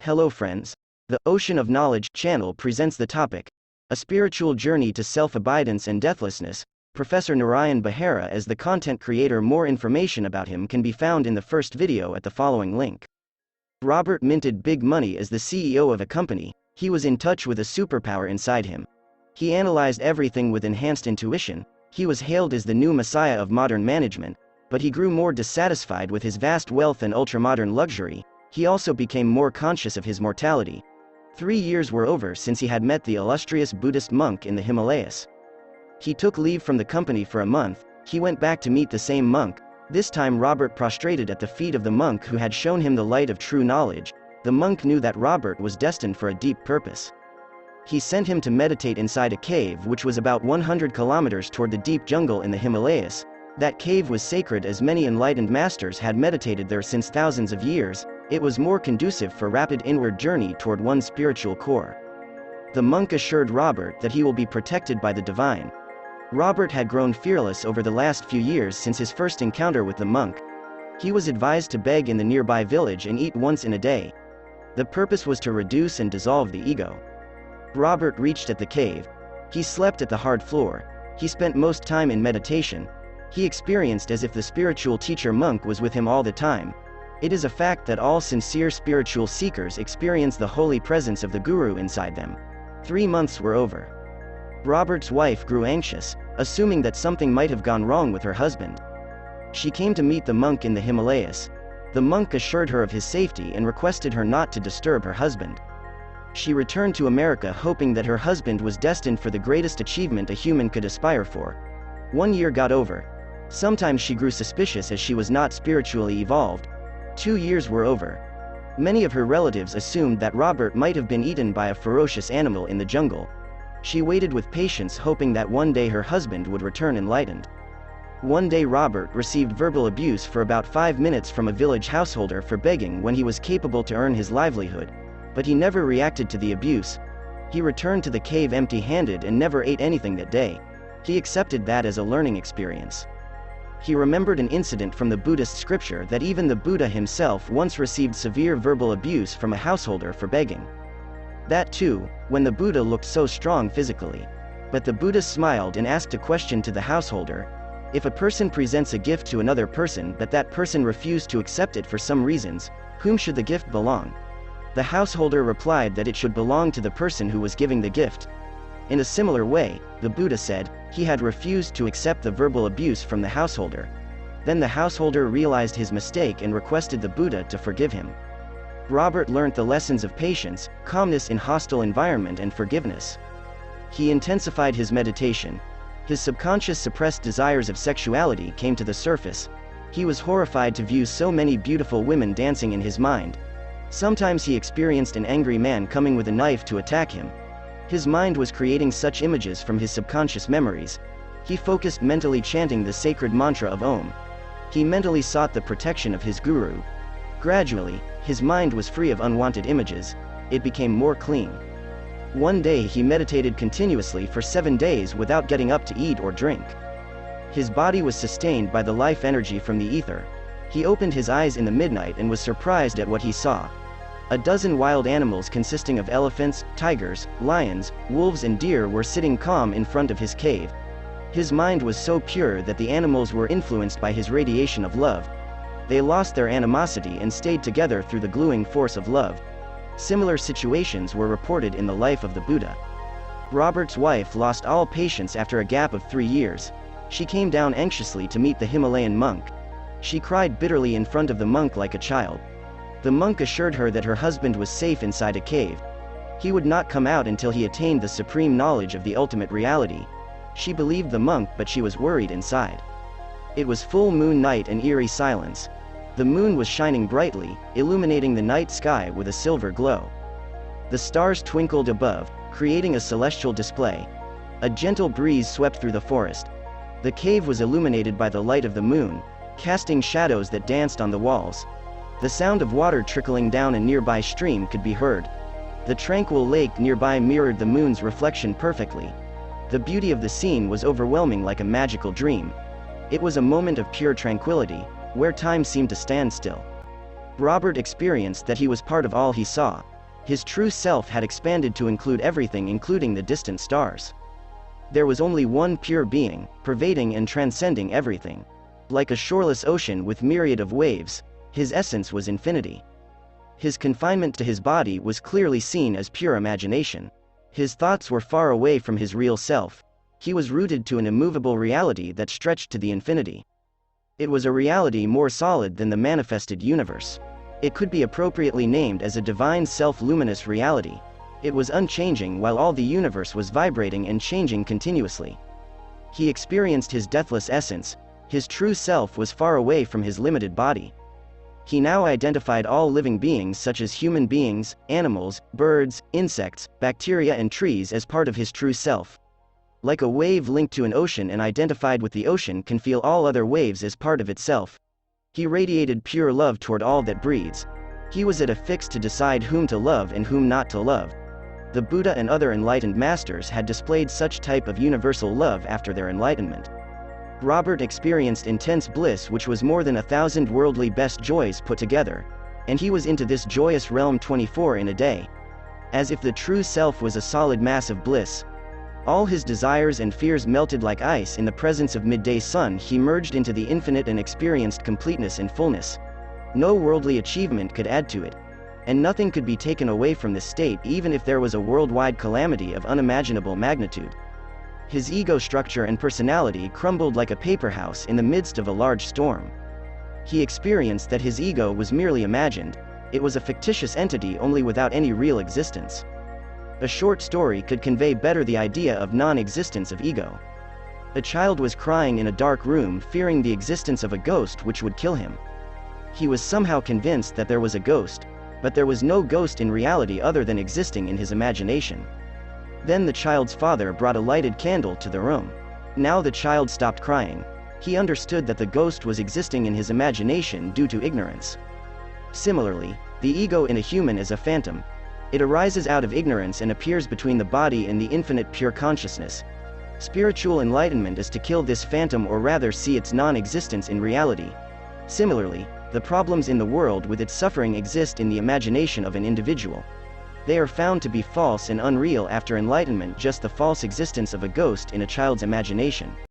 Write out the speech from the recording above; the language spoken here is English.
Hello friends. The Ocean of Knowledge channel presents the topic, A Spiritual Journey to Self-Abidance and Deathlessness, Professor Narayan Behera as the content creator. More information about him can be found in the first video at the following link. Robert minted big money as the CEO of a company. He was in touch with a superpower inside him. He analyzed everything with enhanced intuition. He was hailed as the new messiah of modern management, but he grew more dissatisfied with his vast wealth and ultramodern luxury. He also became more conscious of his mortality. 3 years were over since he had met the illustrious Buddhist monk in the Himalayas. He took leave from the company for a month. He went back to meet the same monk. This time Robert prostrated at the feet of the monk who had shown him the light of true knowledge. The monk knew that Robert was destined for a deep purpose. He sent him to meditate inside a cave which was about 100 kilometers toward the deep jungle in the Himalayas. That cave was sacred as many enlightened masters had meditated there since thousands of years. It was more conducive for rapid inward journey toward one's spiritual core. The monk assured Robert that he will be protected by the divine. Robert had grown fearless over the last few years since his first encounter with the monk. He was advised to beg in the nearby village and eat once in a day. The purpose was to reduce and dissolve the ego. Robert reached at the cave. He slept at the hard floor. He spent most time in meditation. He experienced as if the spiritual teacher monk was with him all the time. It is a fact that all sincere spiritual seekers experience the holy presence of the Guru inside them. 3 months were over. Robert's wife grew anxious, assuming that something might have gone wrong with her husband. She came to meet the monk in the Himalayas. The monk assured her of his safety and requested her not to disturb her husband. She returned to America hoping that her husband was destined for the greatest achievement a human could aspire for. 1 year got over. Sometimes she grew suspicious as she was not spiritually evolved. 2 years were over. Many of her relatives assumed that Robert might have been eaten by a ferocious animal in the jungle. She waited with patience hoping that one day her husband would return enlightened. One day Robert received verbal abuse for about 5 minutes from a village householder for begging when he was capable to earn his livelihood. But he never reacted to the abuse. He returned to the cave empty-handed and never ate anything that day. He accepted that as a learning experience. He remembered an incident from the Buddhist scripture that even the Buddha himself once received severe verbal abuse from a householder for begging. That too, when the Buddha looked so strong physically. But the Buddha smiled and asked a question to the householder. If a person presents a gift to another person but that person refused to accept it for some reasons, whom should the gift belong? The householder replied that it should belong to the person who was giving the gift. In a similar way, the Buddha said, he had refused to accept the verbal abuse from the householder. Then the householder realized his mistake and requested the Buddha to forgive him. Robert learnt the lessons of patience, calmness in hostile environment and forgiveness. He intensified his meditation. His subconscious suppressed desires of sexuality came to the surface. He was horrified to view so many beautiful women dancing in his mind. Sometimes he experienced an angry man coming with a knife to attack him. His mind was creating such images from his subconscious memories. He focused mentally chanting the sacred mantra of Om. He mentally sought the protection of his guru. Gradually, his mind was free of unwanted images. It became more clean. One day he meditated continuously for 7 days without getting up to eat or drink. His body was sustained by the life energy from the ether. He opened his eyes in the midnight and was surprised at what he saw. A dozen wild animals consisting of elephants, tigers, lions, wolves and deer were sitting calm in front of his cave. His mind was so pure that the animals were influenced by his radiation of love. They lost their animosity and stayed together through the gluing force of love. Similar situations were reported in the life of the Buddha. Robert's wife lost all patience after a gap of 3 years. She came down anxiously to meet the Himalayan monk. She cried bitterly in front of the monk like a child. The monk assured her that her husband was safe inside a cave. He would not come out until he attained the supreme knowledge of the ultimate reality. She believed the monk, but she was worried inside. It was full moon night and eerie silence. The moon was shining brightly, illuminating the night sky with a silver glow. The stars twinkled above, creating a celestial display. A gentle breeze swept through the forest. The cave was illuminated by the light of the moon, casting shadows that danced on the walls. The sound of water trickling down a nearby stream could be heard. The tranquil lake nearby mirrored the moon's reflection perfectly. The beauty of the scene was overwhelming like a magical dream. It was a moment of pure tranquility, where time seemed to stand still. Robert experienced that he was part of all he saw. His true self had expanded to include everything, including the distant stars. There was only one pure being, pervading and transcending everything. Like a shoreless ocean with myriad of waves, his essence was infinity. His confinement to his body was clearly seen as pure imagination. His thoughts were far away from his real self. He was rooted to an immovable reality that stretched to the infinity. It was a reality more solid than the manifested universe. It could be appropriately named as a divine self-luminous reality. It was unchanging while all the universe was vibrating and changing continuously. He experienced his deathless essence. His true self was far away from his limited body. He now identified all living beings such as human beings, animals, birds, insects, bacteria and trees as part of his true self. Like a wave linked to an ocean and identified with the ocean can feel all other waves as part of itself. He radiated pure love toward all that breathes. He was at a fix to decide whom to love and whom not to love. The Buddha and other enlightened masters had displayed such type of universal love after their enlightenment. Robert experienced intense bliss which was more than 1,000 worldly best joys put together, and he was into this joyous realm 24 in a day. As if the true self was a solid mass of bliss. All his desires and fears melted like ice in the presence of midday sun. He merged into the infinite and experienced completeness and fullness. No worldly achievement could add to it. And nothing could be taken away from this state even if there was a worldwide calamity of unimaginable magnitude. His ego structure and personality crumbled like a paper house in the midst of a large storm. He experienced that his ego was merely imagined. It was a fictitious entity only without any real existence. A short story could convey better the idea of non-existence of ego. A child was crying in a dark room fearing the existence of a ghost which would kill him. He was somehow convinced that there was a ghost, but there was no ghost in reality other than existing in his imagination. Then the child's father brought a lighted candle to the room. Now the child stopped crying. He understood that the ghost was existing in his imagination due to ignorance. Similarly, the ego in a human is a phantom. It arises out of ignorance and appears between the body and the infinite pure consciousness. Spiritual enlightenment is to kill this phantom or rather see its non-existence in reality. Similarly, the problems in the world with its suffering exist in the imagination of an individual. They are found to be false and unreal after enlightenment, just the false existence of a ghost in a child's imagination.